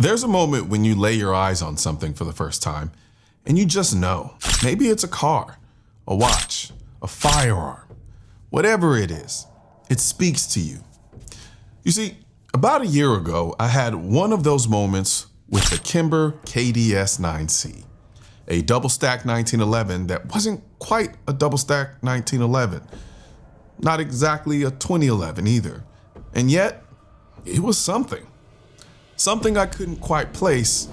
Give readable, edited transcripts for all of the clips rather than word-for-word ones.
There's a moment when you lay your eyes on something for the first time and you just know. Maybe it's a car, a watch, a firearm, whatever it is, it speaks to you. You see, about a year ago, I had one of those moments with the Kimber KDS 9C, a double stack 1911 that wasn't quite a double stack 1911, not exactly a 2011 either, and yet it was something. Something I couldn't quite place,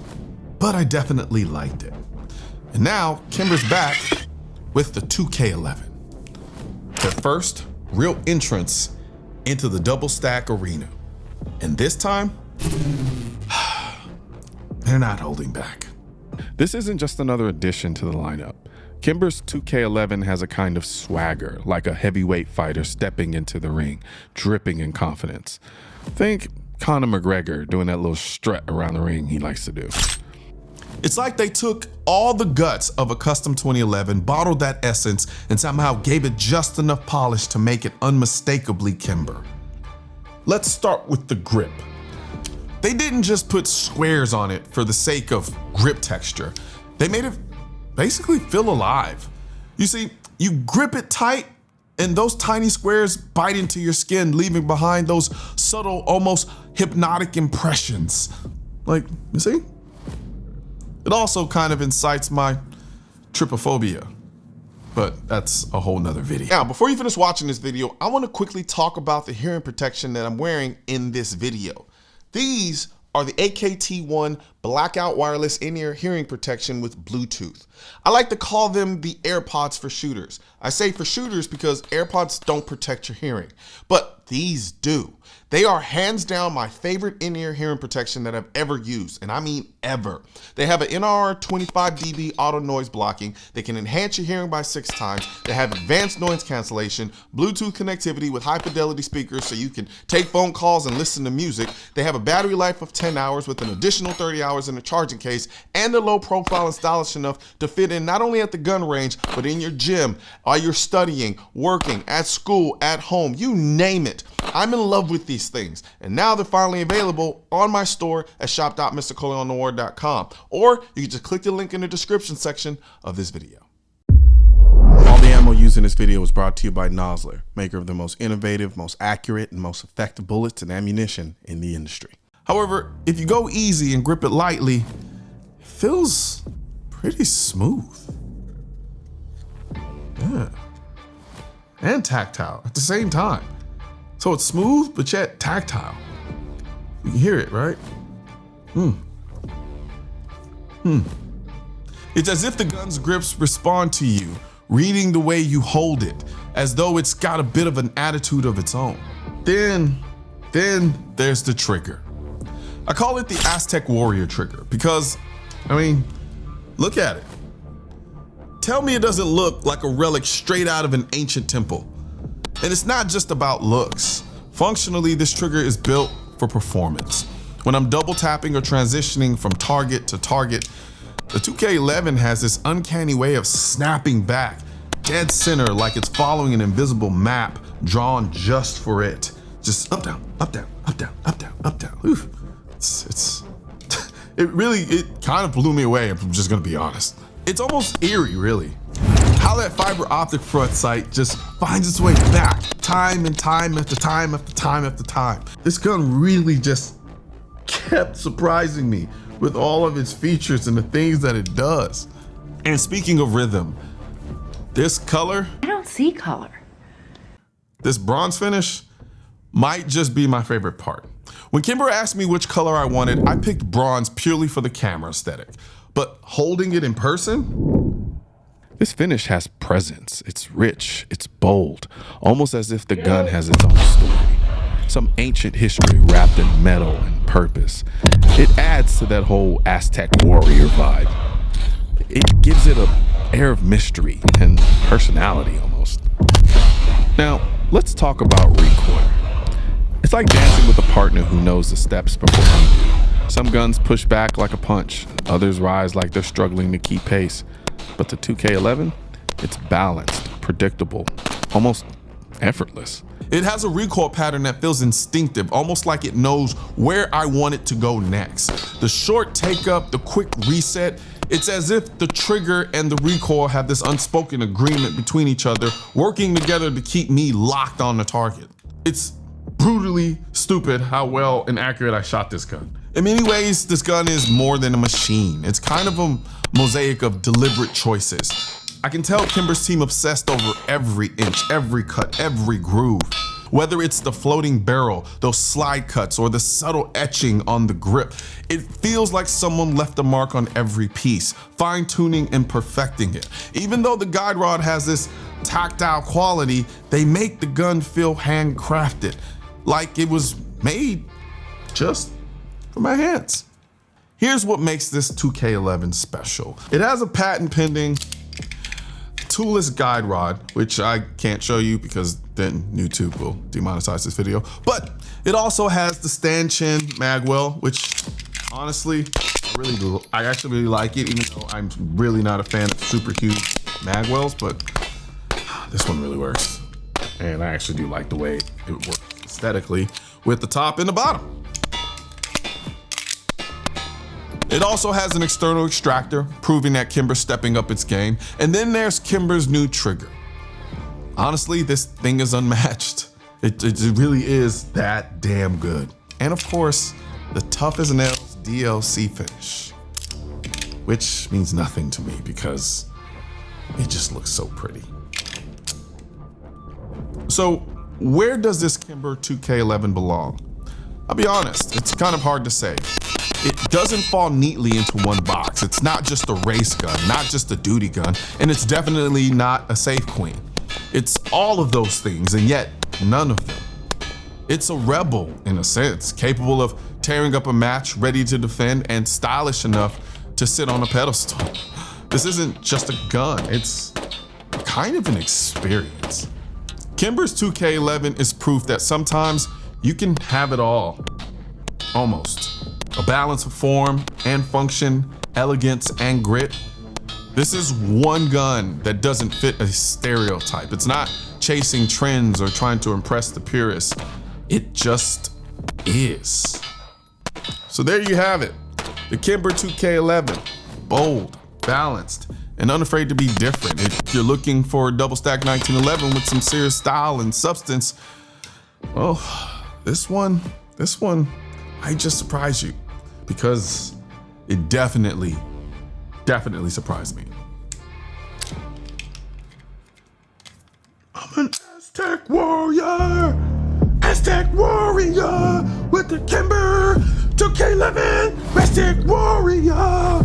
but I definitely liked it. And now Kimber's back with the 2K11. Their first real entrance into the double stack arena. And this time, they're not holding back. This isn't just another addition to the lineup. Kimber's 2K11 has a kind of swagger, like a heavyweight fighter stepping into the ring, dripping in confidence. Think Conor McGregor doing that little strut around the ring he likes to do. It's like they took all the guts of a custom 2011, bottled that essence, and somehow gave it just enough polish to make it unmistakably Kimber. Let's start with the grip. They didn't just put squares on it for the sake of grip texture. They made it basically feel alive. You see, you grip it tight, and those tiny squares bite into your skin, leaving behind those subtle, almost hypnotic impressions. Like, you see? It also kind of incites my trypophobia, but that's a whole nother video. Now, before you finish watching this video, I want to quickly talk about the hearing protection that I'm wearing in this video. These are the AKT1 blackout wireless in-ear hearing protection with Bluetooth. I like to call them the AirPods for shooters. I say for shooters because AirPods don't protect your hearing, but these do. They are hands down my favorite in-ear hearing protection that I've ever used, and I mean ever. They have an NR 25 dB auto noise blocking. They can enhance your hearing by 6 times. They have advanced noise cancellation, Bluetooth connectivity with high fidelity speakers so you can take phone calls and listen to music. They have a battery life of 10 hours with an additional 30 hours in a charging case, and they're low profile and stylish enough to fit in not only at the gun range, but in your gym, while you're studying, working, at school, at home, you name it. I'm in love with these things, and now they're finally available on my store at shop.mrcolionnoir.com, or you can just click the link in the description section of this video. All the ammo used in this video was brought to you by Nosler, maker of the most innovative, most accurate, and most effective bullets and ammunition in the industry. However, if you go easy and grip it lightly, it feels pretty smooth. Yeah. And tactile at the same time. So it's smooth, but yet tactile. You can hear it, right? It's as if the gun's grips respond to you, reading the way you hold it, as though it's got a bit of an attitude of its own. Then there's the trigger. I call it the Aztec warrior trigger because, I mean, look at it. Tell me it doesn't look like a relic straight out of an ancient temple. And it's not just about looks. Functionally, this trigger is built for performance. When I'm double tapping or transitioning from target to target, the 2K11 has this uncanny way of snapping back, dead center, like it's following an invisible map drawn just for it. Just up, down, up, down, up, down, up, down, up, down. Oof. It kind of blew me away, if I'm just gonna be honest. It's almost eerie, really. How that fiber optic front sight just finds its way back time and time after time after time after time. This gun really just kept surprising me with all of its features and the things that it does. And speaking of rhythm, this color, I don't see color. this bronze finish might just be my favorite part. When Kimber asked me which color I wanted, I picked bronze purely for the camera aesthetic. But holding it in person, this finish has presence. It's rich, it's bold, almost as if the gun has its own story. Some ancient history wrapped in metal and purpose. It adds to that whole Aztec warrior vibe. It gives it an air of mystery and personality almost. Now, let's talk about recoil. It's like dancing with a partner who knows the steps before you do. Some guns push back like a punch, others rise like they're struggling to keep pace. But the 2K11, it's balanced, predictable, almost effortless. It has a recoil pattern that feels instinctive, almost like it knows where I want it to go next. The short take up, the quick reset, it's as if the trigger and the recoil have this unspoken agreement between each other, working together to keep me locked on the target. It's brutally stupid how well and accurate I shot this gun. In many ways, this gun is more than a machine. It's kind of a mosaic of deliberate choices. I can tell Kimber's team obsessed over every inch, every cut, every groove. Whether it's the floating barrel, those slide cuts, or the subtle etching on the grip, it feels like someone left a mark on every piece, fine-tuning and perfecting it. Even though the guide rod has this tactile quality, they make the gun feel handcrafted, like it was made just for my hands. Here's what makes this 2K11 special. It has a patent pending toolless guide rod, which I can't show you because then YouTube will demonetize this video. But it also has the stanchion magwell, which honestly, I actually really like it, even though I'm really not a fan of super huge magwells, but this one really works. And I actually do like the way it works aesthetically with the top and the bottom. It also has an external extractor, proving that Kimber's stepping up its game. And then there's Kimber's new trigger. Honestly, this thing is unmatched. It really is that damn good. And of course, the tough as nails DLC finish, which means nothing to me because it just looks so pretty. So where does this Kimber 2K11 belong? I'll be honest, it's kind of hard to say. It doesn't fall neatly into one box. It's not just a race gun, not just a duty gun, and it's definitely not a safe queen. It's all of those things, and yet none of them. It's a rebel, in a sense, capable of tearing up a match, ready to defend, and stylish enough to sit on a pedestal. This isn't just a gun, it's kind of an experience. Kimber's 2K11 is proof that sometimes you can have it all, almost. A balance of form and function, elegance and grit. This is one gun that doesn't fit a stereotype. It's not chasing trends or trying to impress the purists. It just is. So there you have it. The Kimber 2K11, bold, balanced, and unafraid to be different. If you're looking for a double stack 1911 with some serious style and substance, well, this one might just surprise you because it definitely surprised me. I'm an Aztec warrior with the Kimber 2K11 Aztec warrior.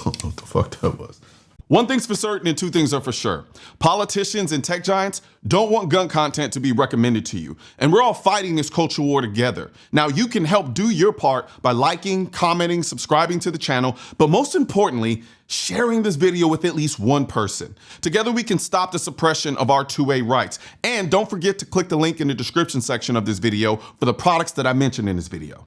What the fuck that was? One thing's for certain and two things are for sure. Politicians and tech giants don't want gun content to be recommended to you. And we're all fighting this culture war together. Now you can help do your part by liking, commenting, subscribing to the channel, but most importantly, sharing this video with at least one person. Together we can stop the suppression of our 2A rights. And don't forget to click the link in the description section of this video for the products that I mentioned in this video.